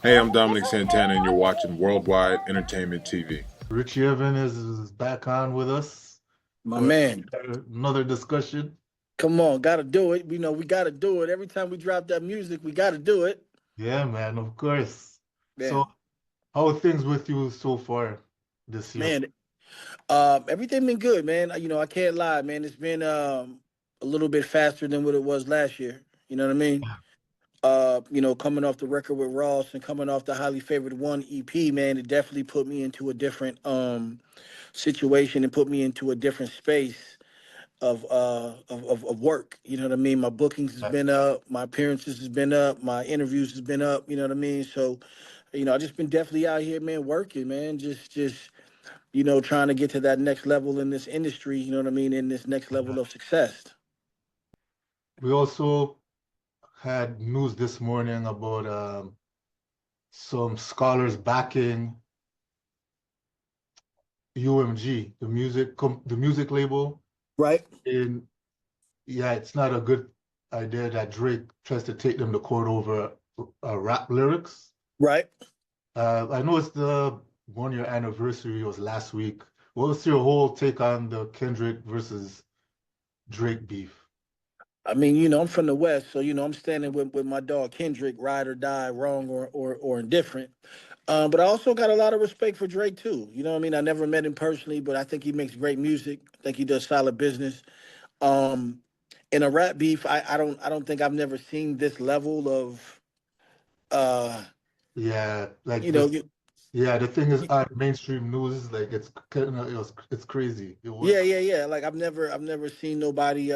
Hey, I'm Dominic Santana, and you're watching Worldwide Entertainment TV. Richie Evans is back on with us My for man, another discussion. come on, gotta do it. We gotta do it. Every time we drop that music, we gotta do it. Yeah, man, of course. So, Man, how are things with you so far this year? man, everything been good, man. I can't lie, man. It's been a little bit faster than what it was last year. You know what I mean? Coming off the record with Ross and coming off the highly favored one EP, man, it definitely put me into a different situation and put me into a different space of work. You know what I mean? My bookings has been up, my appearances has been up, my interviews has been up. You know what I mean? So, I just been definitely out here, man, working, man, just trying to get to that next level in this industry. You know what I mean? In this next level of success. We also had news this morning about some scholars backing UMG, the music label. Right. And yeah, it's not a good idea that Drake tries to take them to court over rap lyrics. Right. I know it's the 1 year anniversary was last week. What was your whole take on the Kendrick versus Drake beef? I mean, I'm from the West, so I'm standing with my dog Kendrick, ride or die, wrong or indifferent. But I also got a lot of respect for Drake too. You know what I mean? I never met him personally, but I think he makes great music. I think he does solid business. Um, in a rap beef, I don't think I've never seen this level of uh, Yeah, like you know, this. you, Yeah, the thing is, you- on mainstream news, like it's kind of it's crazy. yeah, yeah, yeah. Like I've never seen nobody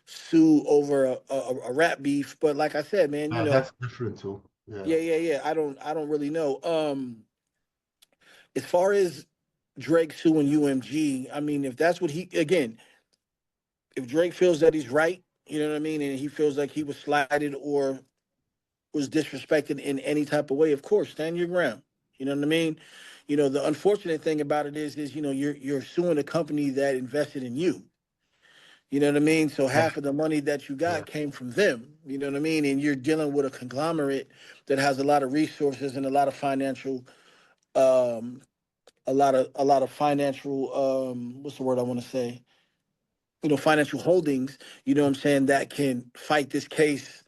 sue over a rap beef. But like I said, man, That's different too. Yeah, yeah, yeah, yeah. I don't really know. As far as Drake suing UMG, I mean, if that's what he again, if Drake feels that he's right, you know what I mean, and he feels like he was slighted or was disrespected in any type of way, of course, stand your ground. You know what I mean? The unfortunate thing about it is you're suing a company that invested in you. You know what I mean? So yeah, half of the money that you yeah. got came from them. You know what I mean? And you're dealing with a conglomerate that has a lot of resources and a lot of financial um a lot of financial what's the word I want to say? Financial holdings, you know what I'm saying, that can fight this case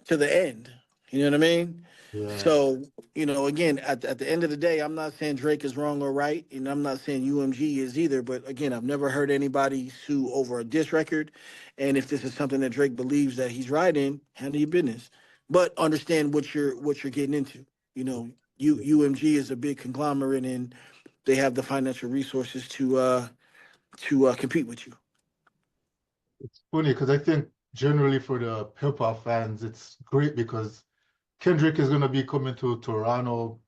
to the end. You know what I mean? Yeah. So, again, at the end of the day, I'm not saying Drake is wrong or right, and I'm not saying UMG is either. But again, I've never heard anybody sue over a diss record. And if this is something that Drake believes that he's right in, handle your business. But understand what you're getting into. You know, UMG is a big conglomerate, and they have the financial resources to compete with you. It's funny because I think generally for the hip hop fans, it's great because Kendrick is gonna be coming to Toronto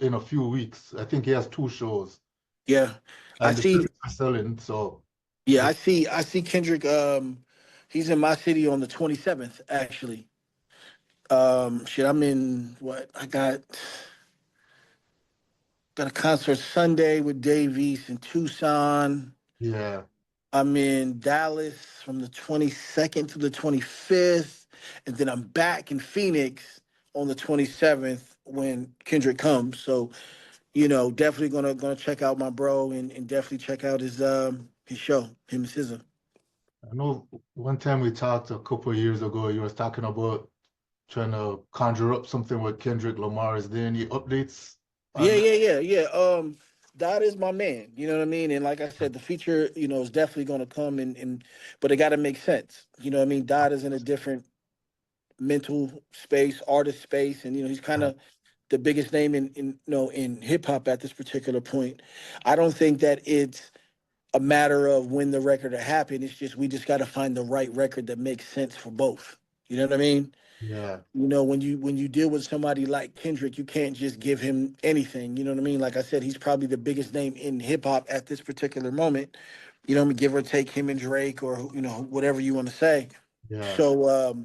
in a few weeks. I think he has two shows, Yeah, I and the see. tickets are selling. So Yeah, the, I see Kendrick. He's in my city on the 27th, actually. Shit, I'm in what? I got a concert Sunday with Dave East in Tucson. yeah, I'm in Dallas from the 22nd to the 25th, and then I'm back in Phoenix on the 27th when Kendrick comes. So, definitely gonna check out my bro and definitely check out his show, him and SZA. I know one time we talked a couple of years ago, you was talking about trying to conjure up something with Kendrick Lamar. Is there any updates Yeah, on that? yeah, yeah, yeah. Dot is my man. You know what I mean? And like I said, the feature, is definitely gonna come and but it gotta make sense. You know what I mean? Dot is in a different mental space, artist space, and he's kind of the biggest name in hip hop at this particular point. I don't think that it's a matter of when the record will happen. It's just we just gotta find the right record that makes sense for both. You know what I mean? Yeah, When you deal with somebody like Kendrick, you can't just give him anything. You know what I mean? Like I said, he's probably the biggest name in hip hop at this particular moment. You know what I mean? Give or take him and Drake, or whatever you want to say. yeah. So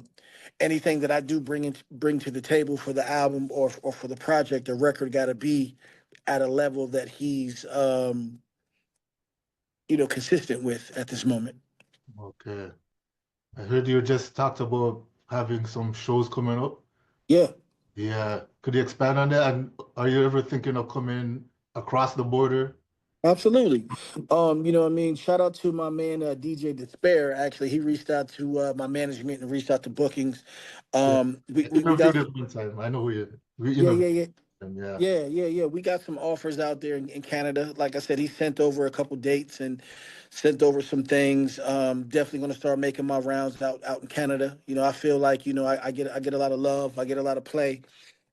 anything that I do bring to the table for the album or for the project, the record got to be at a level that he's consistent with at this moment. Okay. I heard you just talked about having some shows coming up. Yeah. Yeah. Could you expand on that? And are you ever thinking of coming across the border? Absolutely. You know what I mean? Shout out to my man DJ Despair. Actually, he reached out to my management and reached out to bookings. Yeah. We, I we, we interviewed got him one time. I know we yeah, interviewed yeah, yeah. him. Yeah. Yeah. We got some offers out there in Canada. Like I said, he sent over a couple dates and sent over some things. Definitely going to start making my rounds out in Canada. You know, I feel like I get a lot of love, I get a lot of play,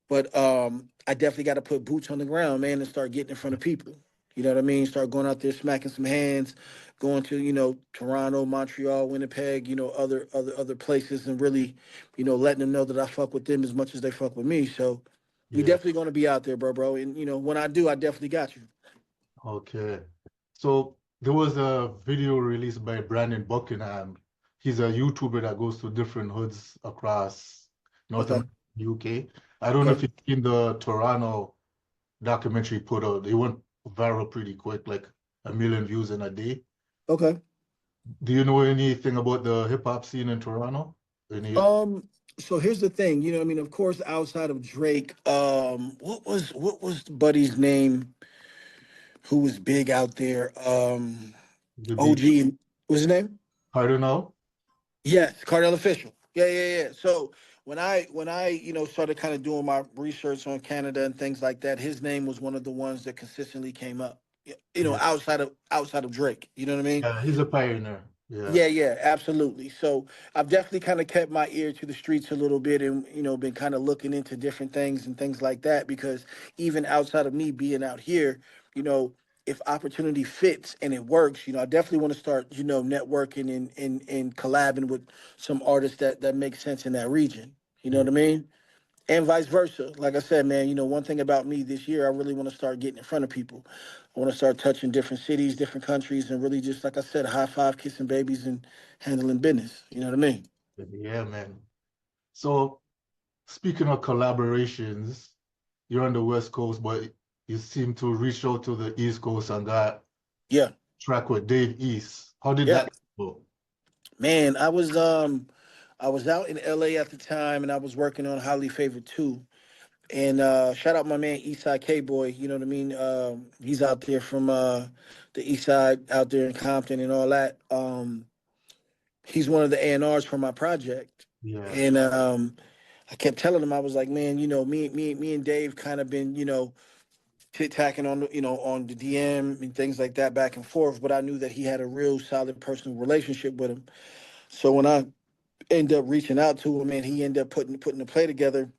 but I definitely got to put boots on the ground, man, and start getting in front of people. You know what I mean? Start going out there, smacking some hands, going to Toronto, Montreal, Winnipeg, other places, and really, letting them know that I fuck with them as much as they fuck with me. So we Yeah. definitely going to be out there, bro. And when I do, I definitely got you. Okay. So there was a video released by Brandon Buckingham. He's a YouTuber that goes to different hoods across North Okay. America, UK. I don't know if Okay. you've seen the Toronto documentary put out. They went viral pretty quick, like 1 million views in a day. Okay. Do you know anything about the hip hop scene in Toronto? Any? Um. So here's the thing. I mean, of course, outside of Drake, what was the buddy's name who was big out there? The beat? OG. What's his name? Cardinal? Yes, Cardell Official. Yeah. So when I started kind of doing my research on Canada and things like that, his name was one of the ones that consistently came up. Yeah. Outside of Drake. You know what I mean? Yeah, he's a pioneer. Yeah. Yeah, absolutely. So I've definitely kind of kept my ear to the streets a little bit and, been kind of looking into different things and things like that because even outside of me being out here, you know, if opportunity fits and it works, I definitely want to start, networking and collabing with some artists that make sense in that region. You know Yeah. what I mean? And vice versa. Like I said, man, one thing about me this year, I really want to start getting in front of people. I want to start touching different cities, different countries, and really just, like I said, high five, kissing babies, and handling business. You know what I mean? Yeah, man. So speaking of collaborations, you're on the West Coast, but you seem to reach out to the East Coast and got Yeah, track with Dave East. How did yeah. that go? Man, I was out in LA at the time, and I was working on Highly Favored 2. And shout out my man Eastside K Boy. You know what I mean? He's out there from the East Side, out there in Compton and all that. He's one of the A&Rs for my project. Yeah, And I kept telling him, I was like, man, me and Dave kind of been, tit-tacking on on the DM and things like that back and forth, but I knew that he had a real solid personal relationship with him. So when I ended up reaching out to him and he ended up putting the play together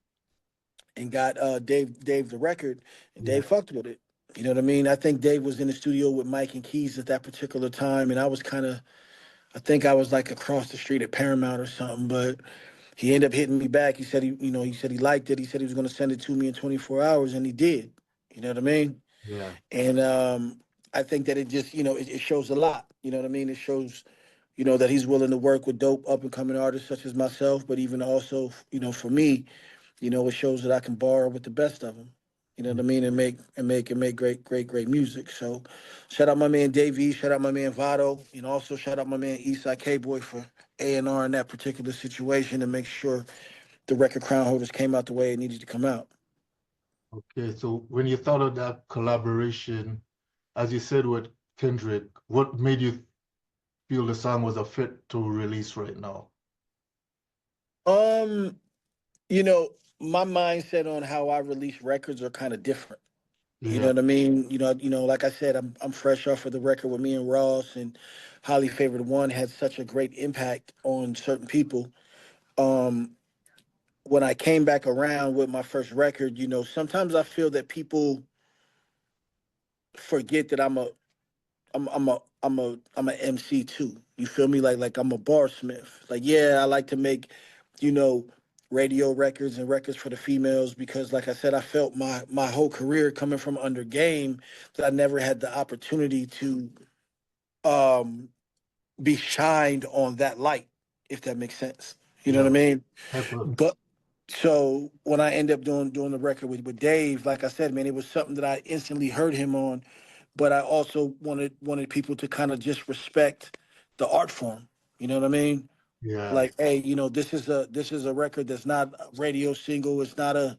and got Dave the record, and yeah, Dave fucked with it. You know what I mean? I think Dave was in the studio with Mike and Keys at that particular time, and I think I was like across the street at Paramount or something, but he ended up hitting me back. He said he liked it. He said he was going to send it to me in 24 hours, and he did. You know what I mean? yeah, And I think that it just, it shows a lot. You know what I mean? It shows, that he's willing to work with dope up and coming artists such as myself, but even also, for me, it shows that I can borrow with the best of them. You know what I mean, and make great music. So, shout out my man Davey, shout out my man Vado, also shout out my man Eastside K Boy for A&R in that particular situation and make sure the record crown holders came out the way it needed to come out. Okay, so when you thought of that collaboration, as you said with Kendrick, what made you feel the song was a fit to release right now? Um, you know, my mindset on how I release records are kind of different. You know Yeah, what I mean? Like I said, I'm fresh off of the record with me and Ross and Highly Favored One had such a great impact on certain people. Um, when I came back around with my first record, sometimes I feel that people forget that I'm a MC too. You feel me? Like I'm a barsmith. Like yeah, I like to make, you know, radio records and records for the females because like I said, I felt my whole career coming from under game that I never had the opportunity to um be shined on that light, if that makes sense. You know what yeah, I mean? hyper. But so when I end up doing the record with Dave, like I said, man, it was something that I instantly heard him on, but I also wanted people to kind of just respect the art form. You know what I mean? Yeah. Like, hey, this is a record that's not a radio single. It's not a,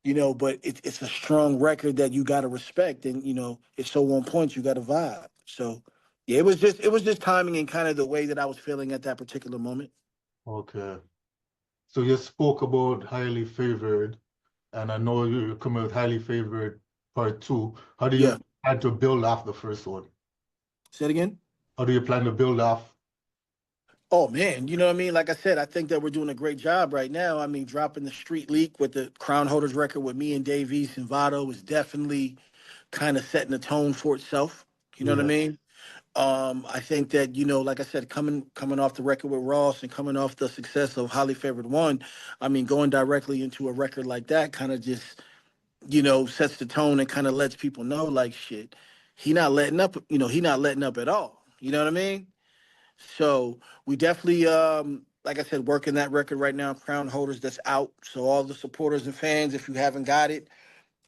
but it's a strong record that you got to respect, and it's so on point. You got to vibe. So, yeah, it was just timing and kind of the way that I was feeling at that particular moment. Okay. So you spoke about Highly Favored, and I know you're coming with Highly Favored Part 2. How do Yeah. you plan to build off the first one? Say it again. How do you plan to build off? Oh man, you know what I mean? Like I said, I think that we're doing a great job right now. I mean, dropping the Street Leak with the Crown Holders record with me and Dave East and Vado is definitely kind of setting the tone for itself. You know what I Yeah, mean? I think that, like I said, coming off the record with Ross and coming off the success of Highly Favored One, I mean, going directly into a record like that kind of just, sets the tone and kind of lets people know like shit. He not letting up, he not letting up at all. You know what I mean? So we definitely, like I said, working that record right now, Crown Holders, that's out. So all the supporters and fans, if you haven't got it,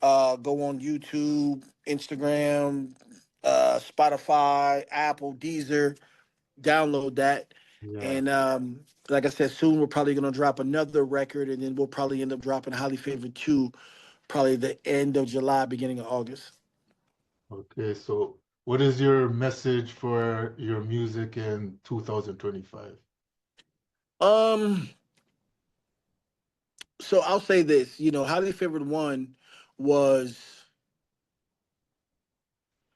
go on YouTube, Instagram, Spotify, Apple, Deezer, download that. yeah. And like I said, soon we're probably gonna drop another record, and then we'll probably end up dropping Highly Favored 2, probably the end of July, beginning of August. Okay, so what is your message for your music in 2025? Um, so I'll say this, Highly Favored 1 was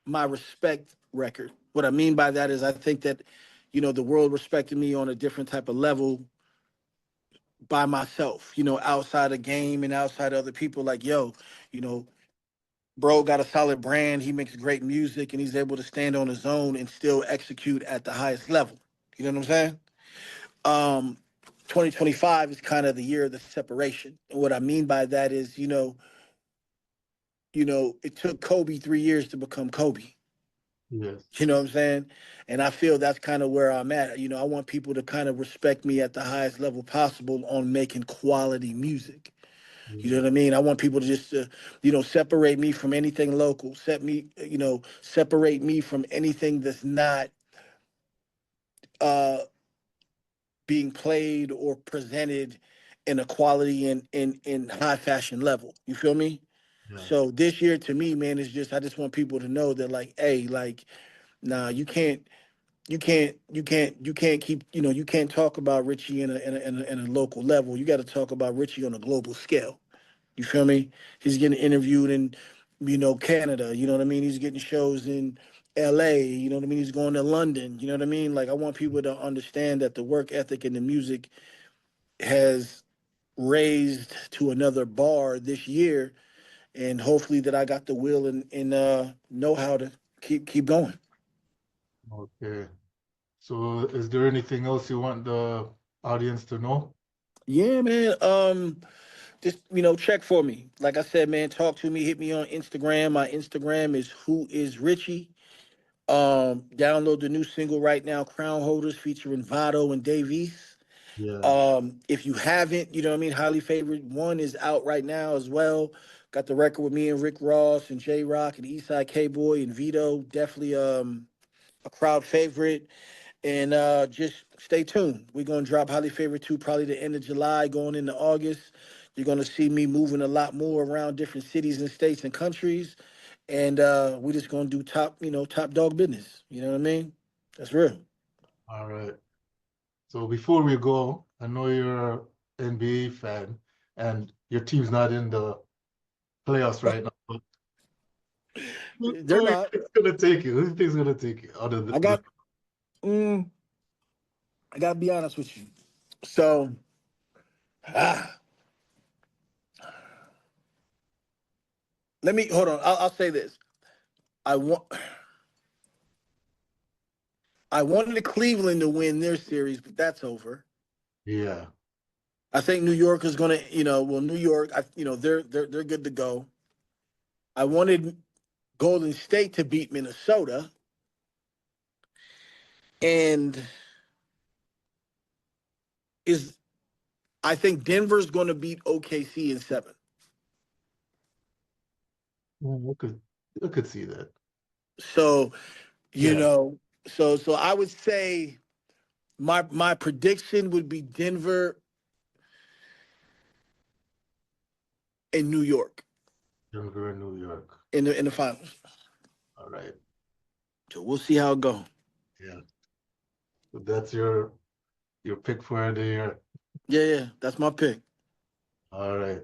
my respect record. What I mean by that is I think that, the world respected me on a different type of level by myself, outside of game and outside of other people. Like, yo, you know, bro got a solid brand. He makes great music and he's able to stand on his own and still execute at the highest level. You know what I'm saying? Um, 2025 is kind of the year of the separation. And what I mean by that is, it took Kobe 3 years to become Kobe. Yes. You know what I'm saying? And I feel that's kind of where I'm at. I want people to kind of respect me at the highest level possible on making quality music. You know Yeah. what I mean? I want people to just, separate me from anything local. Separate me from anything that's not uh, being played or presented in a quality and in high fashion level. You feel me? Yeah. So this year to me, man, is just I just want people to know that like, hey, like, nah, you can't keep you can't talk about Richie in a local level. You got to talk about Richie on a global scale. You feel me? He's getting interviewed in Canada. You know what I mean? He's getting shows in L.A. You know what I mean? He's going to London. You know what I mean? Like I want people to understand that the work ethic and the music has raised to another bar this year, and hopefully that I got the will and know how to keep going. Okay. So is there anything else you want the audience to know? Yeah, man. Just check for me. Like I said, man, talk to me. Hit me on Instagram. My Instagram is Who Is Richie. Download the new single right now, Crown Holders, featuring Vado and Davies. Yeah. If you haven't, you know what I mean, Highly Favored 1 is out right now as well. Got the record with me and Rick Ross and J Rock and Eastside K Boy and Vito. Definitely a crowd favorite. And just stay tuned. We're gonna drop Highly Favorite 2 probably the end of July, going into August. You're gonna see me moving a lot more around different cities and states and countries. And we're just gonna do top dog business. You know what I mean? That's real. All right. So before we go, I know you're an NBA fan and your team's not in the playoffs right now, but They're who is not. gonna take you? Who do you think is gonna take you out of I got mm, I gotta be honest with you. So ah, let me hold on. I'll say this. I want I wanted Cleveland to win their series, but that's over. Yeah. I think New York is gonna, New York, they're good to go. I wanted Golden State to beat Minnesota, and is I think Denver's going to beat OKC in 7. I could see that. So you Yeah. know, so I would say My prediction would be Denver and New York Denver and New York. in the finals. All right. So we'll see how it goes. Yeah. So that's your pick for the year. Yeah, that's my pick. All right.